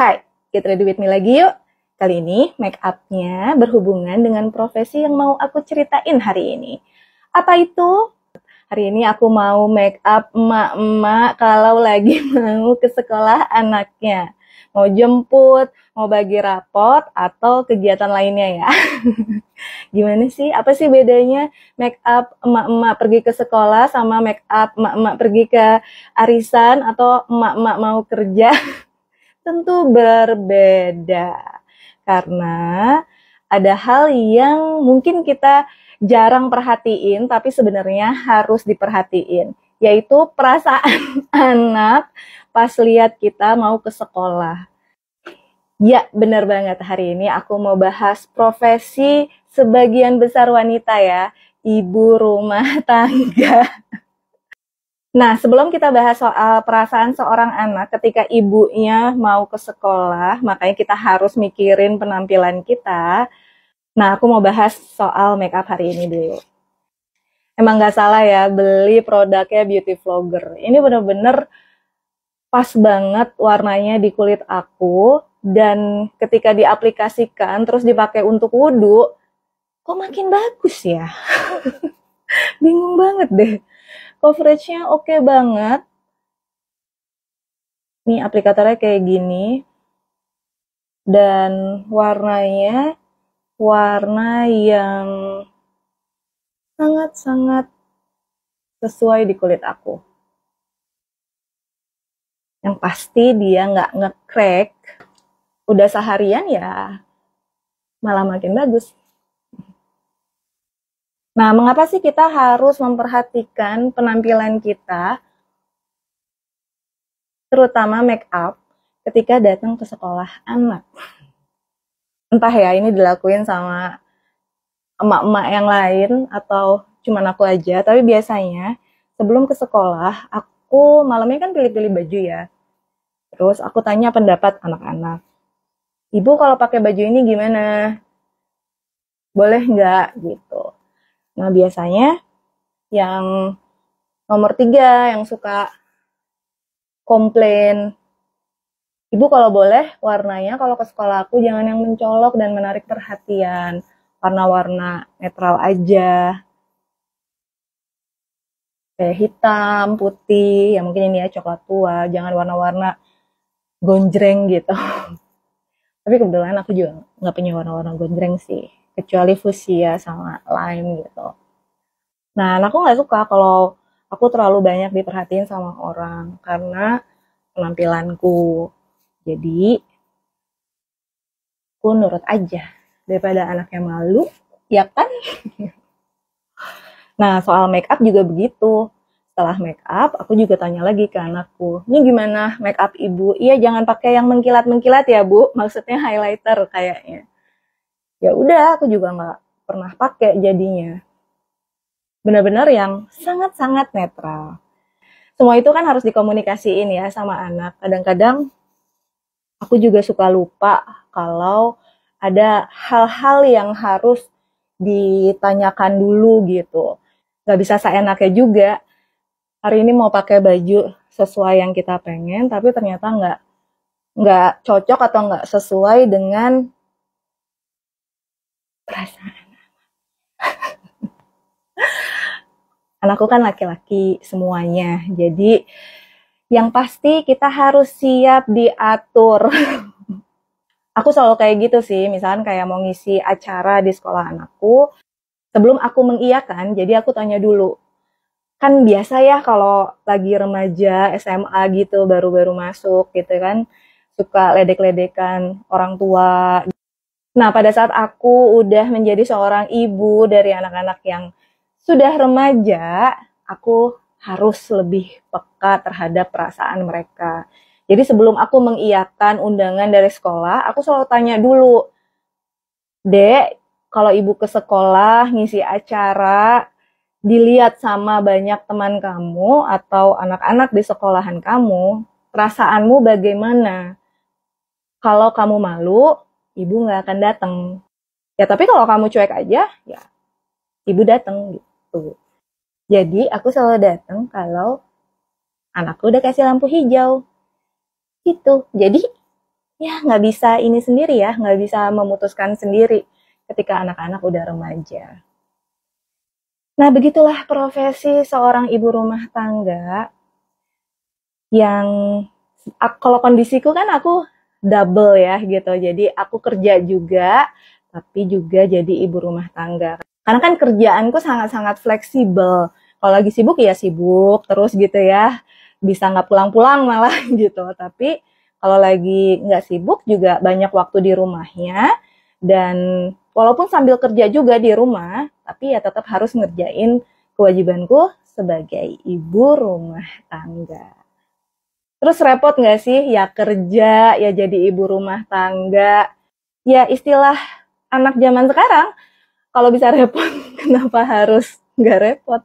Hai, get ready with me lagi yuk. Kali ini make up-nya berhubungan dengan profesi yang mau aku ceritain hari ini. Apa itu? Hari ini aku mau make up emak-emak kalau lagi mau ke sekolah anaknya. Mau jemput, mau bagi rapot, atau kegiatan lainnya ya. Gimana sih? Apa sih bedanya make up emak-emak pergi ke sekolah sama make up emak-emak pergi ke arisan atau emak-emak mau kerja? Tentu berbeda. Karena ada hal yang mungkin kita jarang perhatiin, tapi sebenarnya harus diperhatiin, yaitu perasaan anak pas lihat kita mau ke sekolah. Ya, benar banget. Hari ini aku mau bahas profesi sebagian besar wanita ya, ibu rumah tangga. Nah, sebelum kita bahas soal perasaan seorang anak ketika ibunya mau ke sekolah, makanya kita harus mikirin penampilan kita. Nah, aku mau bahas soal makeup hari ini dulu. Emang nggak salah ya beli produknya beauty vlogger. Ini bener-bener pas banget warnanya di kulit aku, dan ketika diaplikasikan terus dipakai untuk wudhu, kok makin bagus ya? Bingung banget deh. Coveragenya oke banget. Nih aplikatornya kayak gini. Dan warnanya warna yang sangat-sangat sesuai di kulit aku. Yang pasti dia nggak nge-crack. Udah seharian ya malah makin bagus. Nah, mengapa sih kita harus memperhatikan penampilan kita, terutama make up, ketika datang ke sekolah anak? Entah ya, ini dilakuin sama emak-emak yang lain atau cuman aku aja, tapi biasanya sebelum ke sekolah, aku malamnya kan pilih-pilih baju ya. Terus aku tanya pendapat anak-anak. Ibu kalau pakai baju ini gimana? Boleh nggak? Gitu. Nah, biasanya yang nomor 3 yang suka komplain, ibu kalau boleh warnanya kalau ke sekolah aku jangan yang mencolok dan menarik perhatian, warna-warna netral aja, kayak hitam, putih, ya mungkin ini ya coklat tua, jangan warna-warna gonjreng gitu. Tapi kebetulan aku juga nggak punya warna-warna gonjreng sih, kecuali fuchsia sama lime gitu. Nah, aku nggak suka kalau aku terlalu banyak diperhatiin sama orang karena penampilanku. Jadi, aku nurut aja daripada anaknya malu, ya kan? Nah, soal make up juga begitu. Setelah make up, aku juga tanya lagi ke anakku, ini gimana make up ibu? Iya, jangan pakai yang mengkilat-mengkilat ya bu, maksudnya highlighter kayaknya. Ya udah, aku juga nggak pernah pakai jadinya. Benar-benar yang sangat-sangat netral. Semua itu kan harus dikomunikasiin ya sama anak. Kadang-kadang aku juga suka lupa kalau ada hal-hal yang harus ditanyakan dulu gitu. Gak bisa seenaknya juga. Hari ini mau pakai baju sesuai yang kita pengen, tapi ternyata nggak cocok atau nggak sesuai dengan perasaan. Anakku kan laki-laki semuanya, jadi yang pasti kita harus siap diatur. Aku selalu kayak gitu sih, misalkan kayak mau ngisi acara di sekolah anakku, sebelum aku mengiyakan, jadi aku tanya dulu. Kan biasa ya kalau lagi remaja, SMA gitu, baru-baru masuk gitu kan, suka ledek-ledekan orang tua. Nah, pada saat aku udah menjadi seorang ibu dari anak-anak yang sudah remaja, aku harus lebih peka terhadap perasaan mereka. Jadi sebelum aku mengiyakan undangan dari sekolah, aku selalu tanya dulu, Dek, kalau ibu ke sekolah ngisi acara, dilihat sama banyak teman kamu atau anak-anak di sekolahan kamu, perasaanmu bagaimana? Kalau kamu malu, ibu nggak akan datang. Ya tapi kalau kamu cuek aja, ya ibu datang gitu. Jadi aku selalu datang kalau anakku udah kasih lampu hijau. Gitu. Jadi ya nggak bisa ini sendiri ya, nggak bisa memutuskan sendiri ketika anak-anak udah remaja. Nah, begitulah profesi seorang ibu rumah tangga yang kalau kondisiku kan aku double ya gitu. Jadi aku kerja juga, tapi juga jadi ibu rumah tangga. Karena kan kerjaanku sangat-sangat fleksibel. Kalau lagi sibuk ya sibuk terus gitu ya. Bisa nggak pulang-pulang malah gitu. Tapi kalau lagi nggak sibuk juga banyak waktu di rumahnya. Dan walaupun sambil kerja juga di rumah, tapi ya tetap harus ngerjain kewajibanku sebagai ibu rumah tangga. Terus repot nggak sih ya kerja, ya jadi ibu rumah tangga. Ya istilah anak zaman sekarang, kalau bisa repot, kenapa harus nggak repot?